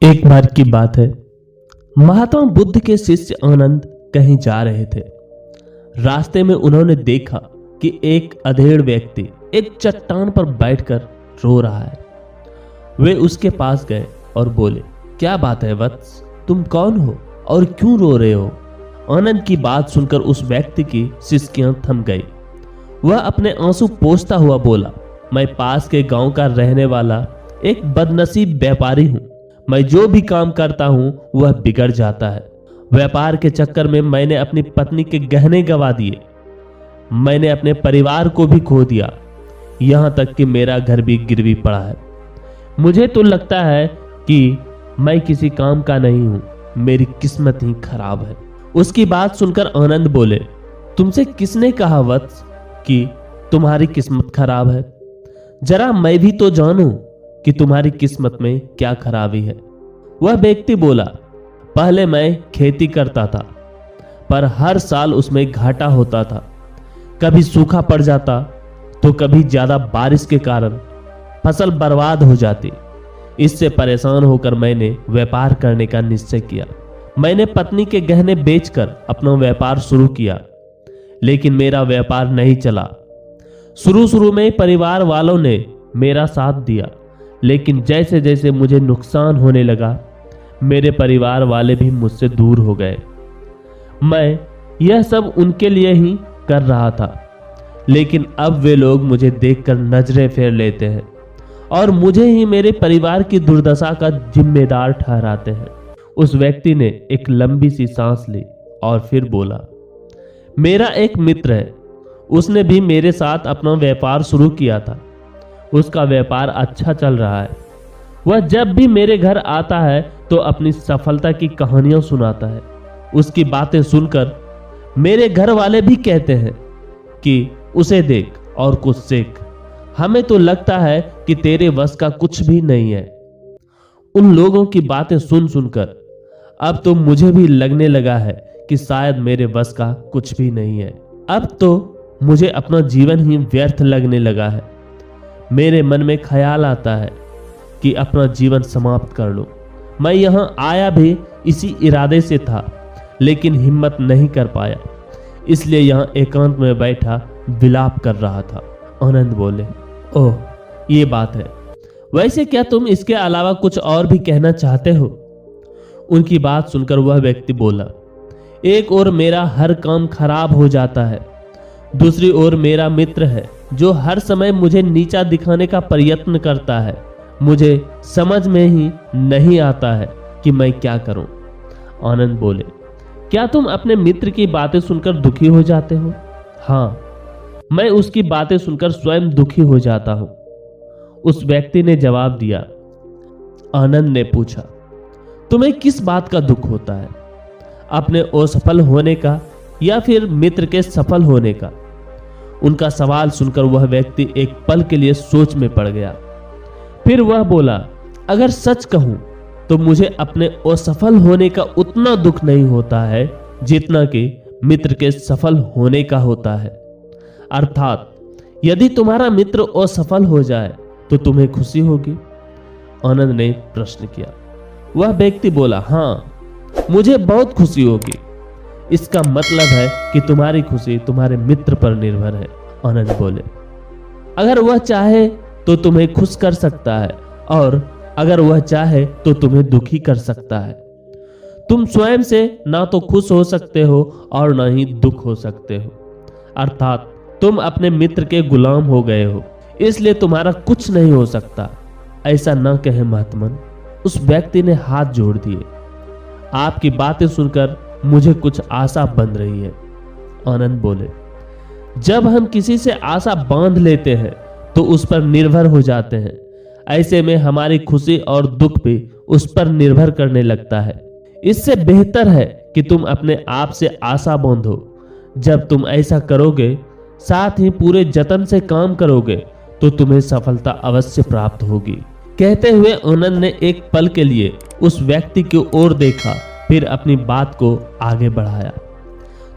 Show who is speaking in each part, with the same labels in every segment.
Speaker 1: एक बार की बात है, महात्मा बुद्ध के शिष्य आनंद कहीं जा रहे थे। रास्ते में उन्होंने देखा कि एक अधेड़ व्यक्ति एक चट्टान पर बैठकर रो रहा है। वे उसके पास गए और बोले, क्या बात है वत्स, तुम कौन हो और क्यों रो रहे हो? आनंद की बात सुनकर उस व्यक्ति की सिसकियां थम गई। वह अपने आंसू पोंछता हुआ बोला, मैं पास के गांव का रहने वाला एक बदनसीब व्यापारी हूं। मैं जो भी काम करता हूं वह बिगड़ जाता है। व्यापार के चक्कर में मैंने अपनी पत्नी के गहने गंवा दिए। मैंने अपने परिवार को भी खो दिया, यहां तक कि मेरा घर भी गिरवी पड़ा है। मुझे तो लगता है कि मैं किसी काम का नहीं हूं, मेरी किस्मत ही खराब है। उसकी बात सुनकर आनंद बोले, तुमसे किसने कहा वत्स कि तुम्हारी किस्मत खराब है? जरा मैं भी तो जानूं कि तुम्हारी किस्मत में क्या खराबी है। वह व्यक्ति बोला, पहले मैं खेती करता था, पर हर साल उसमें घाटा होता था। कभी सूखा पड़ जाता तो कभी ज्यादा बारिश के कारण फसल बर्बाद हो जाती। इससे परेशान होकर मैंने व्यापार करने का निश्चय किया। मैंने पत्नी के गहने बेचकर अपना व्यापार शुरू किया, लेकिन मेरा व्यापार नहीं चला। शुरू में परिवार वालों ने मेरा साथ दिया, लेकिन जैसे जैसे मुझे नुकसान होने लगा, मेरे परिवार वाले भी मुझसे दूर हो गए। मैं यह सब उनके लिए ही कर रहा था, लेकिन अब वे लोग मुझे देखकर नजरें फेर लेते हैं और मुझे ही मेरे परिवार की दुर्दशा का जिम्मेदार ठहराते हैं। उस व्यक्ति ने एक लंबी सी सांस ली और फिर बोला, मेरा एक मित्र है, उसने भी मेरे साथ अपना व्यापार शुरू किया था। उसका व्यापार अच्छा चल रहा है। वह जब भी मेरे घर आता है तो अपनी सफलता की कहानियां सुनाता है। उसकी बातें सुनकर मेरे घर वाले भी कहते हैं कि उसे देख और कुछ सीख। हमें तो लगता है कि तेरे वश का कुछ भी नहीं है। उन लोगों की बातें सुनकर अब तो मुझे भी लगने लगा है कि शायद मेरे वश का कुछ भी नहीं है। अब तो मुझे अपना जीवन ही व्यर्थ लगने लगा है। मेरे मन में ख्याल आता है कि अपना जीवन समाप्त कर लो। मैं यहाँ आया भी इसी इरादे से था, लेकिन हिम्मत नहीं कर पाया, इसलिए यहाँ एकांत में बैठा विलाप कर रहा था। आनंद बोले, ओह ये बात है, वैसे क्या तुम इसके अलावा कुछ और भी कहना चाहते हो? उनकी बात सुनकर वह व्यक्ति बोला, एक ओर मेरा हर काम खराब हो जाता है, दूसरी ओर मेरा मित्र है जो हर समय मुझे नीचा दिखाने का प्रयत्न करता है। मुझे समझ में ही नहीं आता है कि मैं क्या करूं। आनंद बोले, क्या तुम अपने मित्र की बातें सुनकर दुखी हो जाते हो? हाँ, मैं उसकी बातें सुनकर स्वयं दुखी हो जाता हूं, उस व्यक्ति ने जवाब दिया। आनंद ने पूछा, तुम्हें किस बात का दुख होता है, अपने असफल होने का या फिर मित्र के सफल होने का? उनका सवाल सुनकर वह व्यक्ति एक पल के लिए सोच में पड़ गया। फिर वह बोला, अगर सच कहूं तो मुझे अपने असफल होने का उतना दुख नहीं होता है जितना कि मित्र के सफल होने का होता है। अर्थात यदि तुम्हारा मित्र असफल हो जाए तो तुम्हें खुशी होगी? आनंद ने प्रश्न किया। वह व्यक्ति बोला, हाँ मुझे बहुत खुशी होगी। इसका मतलब है कि तुम्हारी खुशी तुम्हारे मित्र पर निर्भर है। आनंद बोले, अगर वह चाहे तो तुम्हें खुश कर सकता है और अगर वह चाहे तो तुम्हें दुखी कर सकता है। तुम स्वयं से ना तो खुश हो सकते हो और ना ही दुख हो सकते हो। अर्थात तुम अपने मित्र के गुलाम हो गए हो, इसलिए तुम्हारा कुछ नहीं हो सकता। ऐसा ना कहे महात्मन। उस व्यक्ति ने हाथ जोड़ दिए। आपकी बातें सुनकर मुझे कुछ आशा बन रही है। आनंद बोले, जब हम किसी से आशा बांध लेते हैं तो उस पर निर्भर हो जाते हैं। ऐसे में हमारी खुशी और दुख भी उस पर निर्भर करने लगता है। इससे बेहतर है कि तुम अपने आप से आशा बांधो। जब तुम ऐसा करोगे, साथ ही पूरे जतन से काम करोगे, तो तुम्हें सफलता अवश्य प्राप्त होगी। कहते हुए आनंद ने एक पल के लिए उस व्यक्ति की ओर देखा, फिर अपनी बात को आगे बढ़ाया।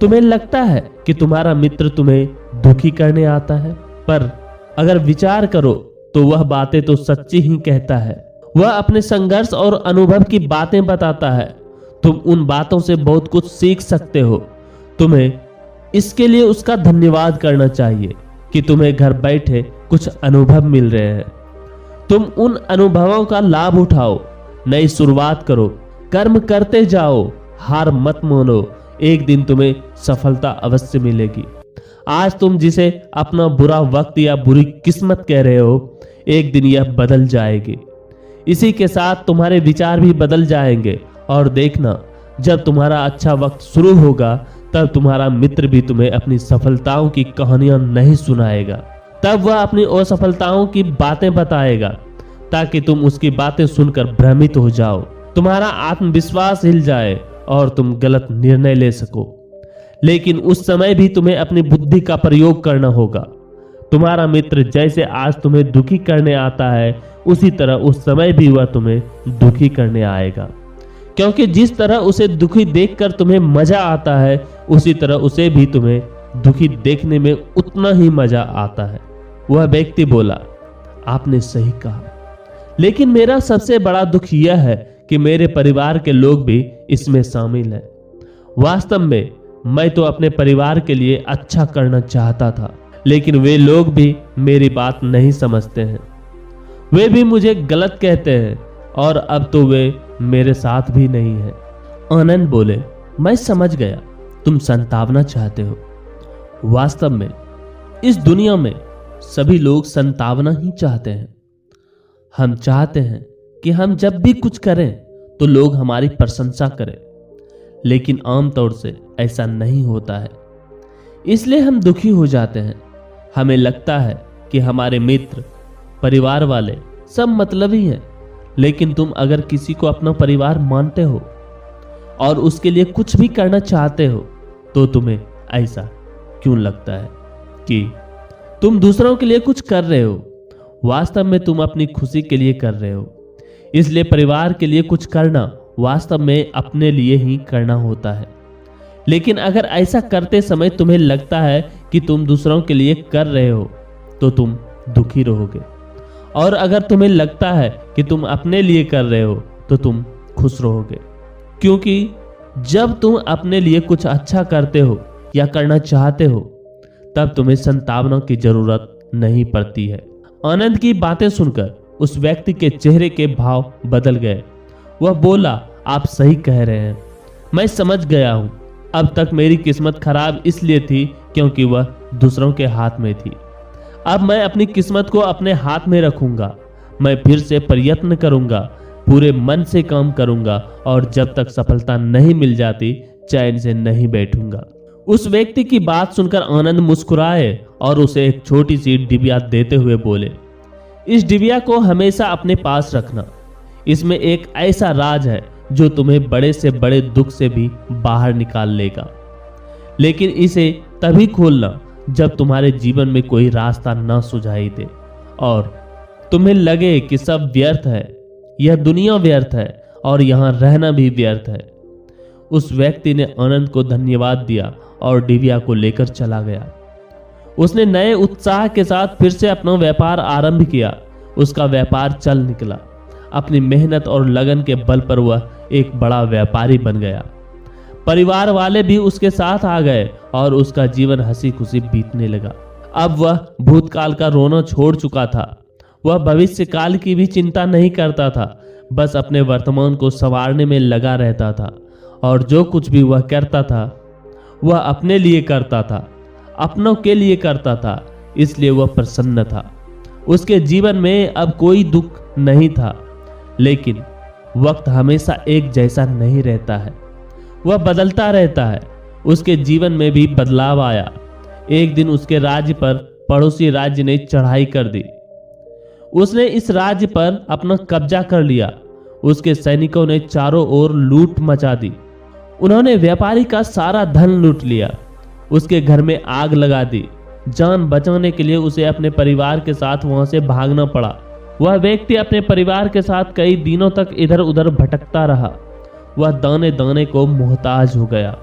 Speaker 1: तुम्हें लगता है कि तुम्हारा मित्र तुम्हें दुखी करने आता है, पर अगर विचार करो तो वह बातें तो सच्ची ही कहता है। वह अपने संघर्ष और अनुभव की बातें बताता है। तुम उन बातों से बहुत कुछ सीख सकते हो। तुम्हें इसके लिए उसका धन्यवाद करना चाहिए कि तुम्हें घर बैठे कुछ अनुभव मिल रहे हैं। तुम उन अनुभवों का लाभ उठाओ, नई शुरुआत करो, कर्म करते जाओ, हार मत मानो। एक दिन तुम्हें सफलता अवश्य मिलेगी। आज तुम जिसे अपना बुरा वक्त या बुरी किस्मत कह रहे हो, एक दिन यह बदल जाएगी। इसी के साथ तुम्हारे विचार भी बदल जाएंगे। और देखना, जब तुम्हारा अच्छा वक्त शुरू होगा तब तुम्हारा मित्र भी तुम्हें अपनी सफलताओं की कहानियां नहीं सुनाएगा। तब वह अपनी असफलताओं की बातें बताएगा ताकि तुम उसकी बातें सुनकर भ्रमित हो जाओ, तुम्हारा आत्मविश्वास हिल जाए और तुम गलत निर्णय ले सको। लेकिन उस समय भी तुम्हें अपनी बुद्धि का प्रयोग करना होगा। तुम्हारा मित्र जैसे आज तुम्हें दुखी करने आता है, उसी तरह उस समय भी वह तुम्हें दुखी करने आएगा। क्योंकि जिस तरह उसे दुखी देखकर तुम्हें मजा आता है, उसी तरह उसे भी तुम्हें दुखी देखने में उतना ही मजा आता है। वह व्यक्ति बोला, आपने सही कहा, लेकिन मेरा सबसे बड़ा दुख यह है कि मेरे परिवार के लोग भी इसमें शामिल हैं। वास्तव में मैं तो अपने परिवार के लिए अच्छा करना चाहता था, लेकिन वे लोग भी मेरी बात नहीं समझते हैं। वे भी मुझे गलत कहते हैं और अब तो वे मेरे साथ भी नहीं है। आनंद बोले, मैं समझ गया, तुम संतावना चाहते हो। वास्तव में इस दुनिया में सभी लोग संतावना ही चाहते हैं। हम चाहते हैं कि हम जब भी कुछ करें तो लोग हमारी प्रशंसा करें, लेकिन आमतौर से ऐसा नहीं होता है। इसलिए हम दुखी हो जाते हैं। हमें लगता है कि हमारे मित्र, परिवार वाले सब मतलबी हैं। लेकिन तुम अगर किसी को अपना परिवार मानते हो और उसके लिए कुछ भी करना चाहते हो, तो तुम्हें ऐसा क्यों लगता है कि तुम दूसरों के लिए कुछ कर रहे हो? वास्तव में तुम अपनी खुशी के लिए कर रहे हो। इसलिए परिवार के लिए कुछ करना वास्तव में अपने लिए ही करना होता है। लेकिन अगर ऐसा करते समय तुम्हें लगता है कि तुम दूसरों के लिए कर रहे हो, तो तुम दुखी रहोगे। और अगर तुम्हें लगता है कि तुम अपने लिए कर रहे हो, तो तुम खुश रहोगे। क्योंकि जब तुम अपने लिए कुछ अच्छा करते हो या करना चाहते हो, तब तुम्हें संतावना की जरूरत नहीं पड़ती है। आनंद की बातें सुनकर उस व्यक्ति के चेहरे के भाव बदल गए। वह बोला, आप सही कह रहे हैं, मैं समझ गया हूं। अब तक मेरी किस्मत खराब इसलिए थी क्योंकि वह दूसरों के हाथ में थी। अब मैं अपनी किस्मत को अपने हाथ में रखूंगा। मैं फिर से प्रयत्न करूंगा, पूरे मन से काम करूंगा और जब तक सफलता नहीं मिल जाती, चैन से नहीं बैठूंगा। उस व्यक्ति की बात सुनकर आनंद मुस्कुराए और उसे एक छोटी सी डिबिया देते हुए बोले, इस डिबिया को हमेशा अपने पास रखना। इसमें एक ऐसा राज है जो तुम्हें बड़े से बड़े दुख से भी बाहर निकाल लेगा। लेकिन इसे तभी खोलना जब तुम्हारे जीवन में कोई रास्ता ना सुझाई दे और तुम्हें लगे कि सब व्यर्थ है, यह दुनिया व्यर्थ है और यहां रहना भी व्यर्थ है। उस व्यक्ति ने आनंद को धन्यवाद दिया और डिबिया को लेकर चला गया। उसने नए उत्साह के साथ फिर से अपना व्यापार आरंभ किया। उसका व्यापार चल निकला। अपनी मेहनत और लगन के बल पर वह एक बड़ा व्यापारी बन गया। परिवार वाले भी उसके साथ आ गए और उसका जीवन हंसी खुशी बीतने लगा। अब वह भूतकाल का रोना छोड़ चुका था। वह भविष्य काल की भी चिंता नहीं करता था, बस अपने वर्तमान को संवारने में लगा रहता था। और जो कुछ भी वह करता था, वह अपने लिए करता था, अपनों के लिए करता था। इसलिए वह प्रसन्न था। उसके जीवन में अब कोई दुख नहीं था। लेकिन वक्त हमेशा एक जैसा नहीं रहता है, वह बदलता रहता है। उसके जीवन में भी बदलाव आया। एक दिन उसके राज्य पर पड़ोसी राज्य ने चढ़ाई कर दी। उसने इस राज्य पर अपना कब्जा कर लिया। उसके सैनिकों ने चारों ओर लूट मचा दी। उन्होंने व्यापारी का सारा धन लूट लिया। उसके घर में आग लगा दी। जान बचाने के लिए उसे अपने परिवार के साथ वहां से भागना पड़ा। वह व्यक्ति अपने परिवार के साथ कई दिनों तक इधर उधर भटकता रहा। वह दाने दाने को मोहताज हो गया।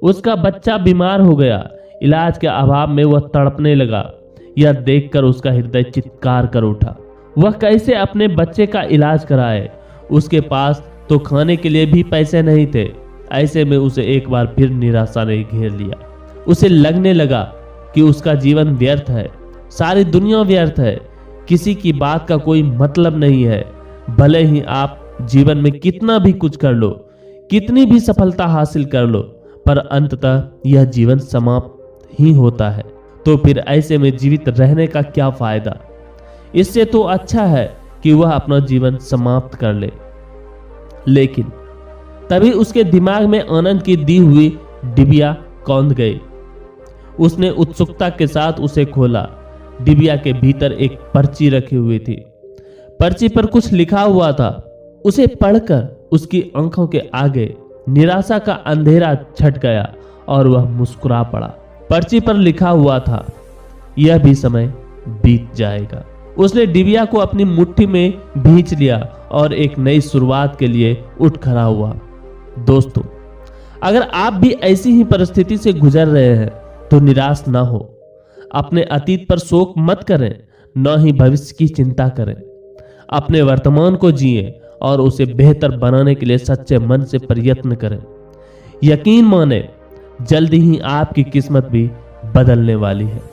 Speaker 1: उसका बच्चा बीमार हो गया। इलाज के अभाव में वह तड़पने लगा। यह देखकर उसका हृदय चित्कार कर उठा। वह कैसे अपने बच्चे का इलाज कराए। उसके पास तो खाने के लिए भी पैसे नहीं थे। ऐसे में उसे एक बार फिर निराशा ने घेर लिया। उसे लगने लगा कि उसका जीवन व्यर्थ है, सारी दुनिया व्यर्थ है, किसी की बात का कोई मतलब नहीं है। भले ही आप जीवन में कितना भी कुछ कर लो, कितनी भी सफलता हासिल कर लो, पर अंततः यह जीवन समाप्त ही होता है। तो फिर ऐसे में जीवित रहने का क्या फायदा। इससे तो अच्छा है कि वह अपना जीवन समाप्त कर ले। लेकिन तभी उसके दिमाग में आनंद की दी हुई डिबिया कौंध गई। उसने उत्सुकता के साथ उसे खोला। डिबिया के भीतर एक पर्ची रखी हुई थी। पर्ची पर कुछ लिखा हुआ था। उसे पढ़कर उसकी आंखों के आगे निराशा का अंधेरा छट गया और वह मुस्कुरा पड़ा। पर्ची पर लिखा हुआ था, यह भी समय बीत जाएगा। उसने डिबिया को अपनी मुट्ठी में भींच लिया और एक नई शुरुआत के लिए उठ खड़ा हुआ। दोस्तों, अगर आप भी ऐसी ही परिस्थिति से गुजर रहे हैं तो निराश ना हो। अपने अतीत पर शोक मत करें, न ही भविष्य की चिंता करें। अपने वर्तमान को जिएं और उसे बेहतर बनाने के लिए सच्चे मन से प्रयत्न करें। यकीन माने, जल्दी ही आपकी किस्मत भी बदलने वाली है।